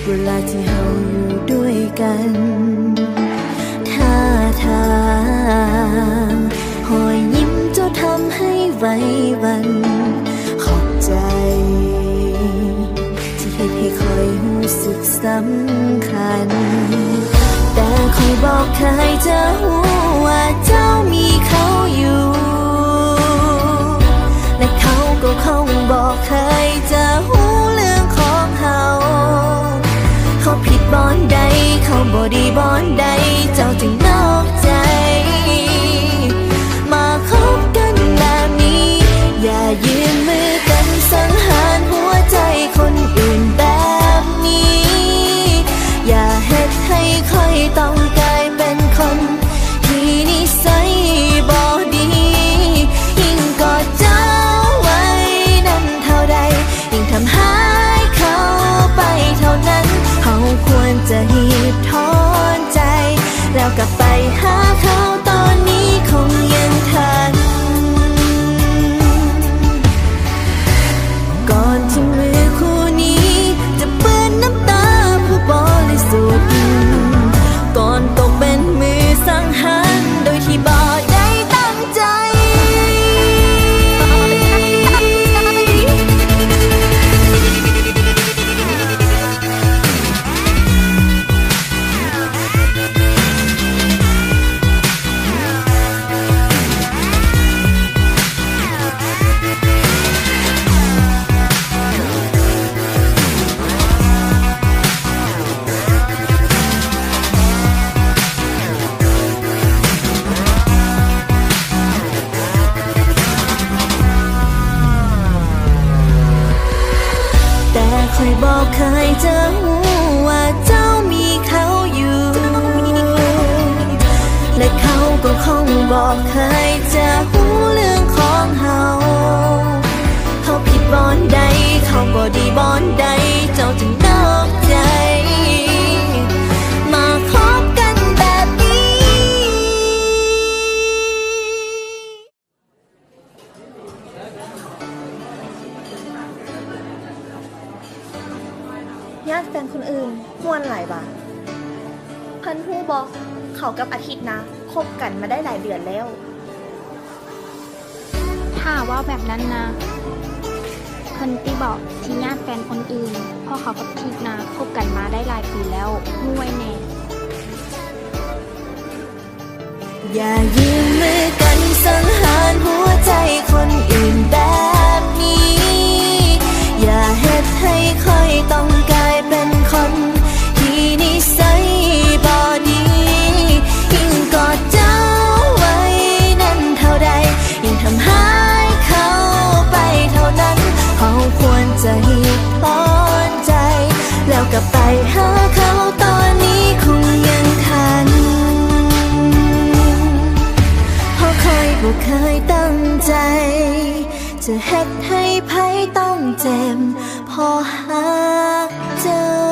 เวลาที่เราอยู่ด้วยกันท่าทางหอยยิ้มเจ้าทำให้ไว้วันขอบใจที่เห็นให้คอยรู้สึกสำคัญแต่คอยบอกเคยจะรู้ว่าเจ้ามีเขาอยู่และเขาก็คงบอกเคยจะรู้เรื่องของเขาผิดบอนใดเขาบ่ดีบอนใดเจ้าจึงนอกใจมาคบกันแบบนี้อย่ายืนมือกันสังหารหัวใจคนอื่นแบบนี้อย่าเฮ็ดให้คอยต้องกลายเป็นคนที่นิสัยบ่ดียิ่งกอดเจ้าไว้นั่นเท่าใดยิ่งทำให้เขาไปเท่านั้นเขาควรจะหีบถอนใจแล้วกลับไปหาเขาตอนนี้คงยังทันก่อนที่มือคู่นี้จะเปื้อนน้ำตาผู้บริสุทธิ์ก่อนตกเป็นมือสังหารโดยที่บ่ได้ตั้งใจคอยบอกเคยจะรู้ว่าเจ้ามีเขาอยู่และเขาก็คงบอกเคยจะรู้เรื่องของเขาผิดบอนใดเขาบ่ดีบอนใดเจ้าจึงนอกใจมาคบกันแบบนี้ญาติแฟนคนอื่นม่วนหลายบ่าเพิ่นฮู้บ่เขากับอาทิตย์นะคบกันมาได้หลายเดือนแล้วถ้าว่าแบบนั้นนะเพิ่นติบอกที่ญาติแฟนคนอื่นเพราะเขากับอาทิตย์นะคบกันมาได้หลายปีแล้วฮู้ไว้แน่อย่ายืมมือกันสังหารหัวใจคนอื่นแบบนี้อย่าเฮ็ดให้คอยต้องกลายเป็นคนที่นิสัยบ่ดียิ่งกอดเจ้าไว้นั่นเท่าใดยิ่งทำให้เขาไปเท่านั้นเขาควรจะหีบถอนใจแล้วกลับไปหาเขาตอนนี้คงยังทันเพราะคอยบ่เคยตั้งใจจะเฮ็ดให้ไผต้องเจ็บพอหากเจอ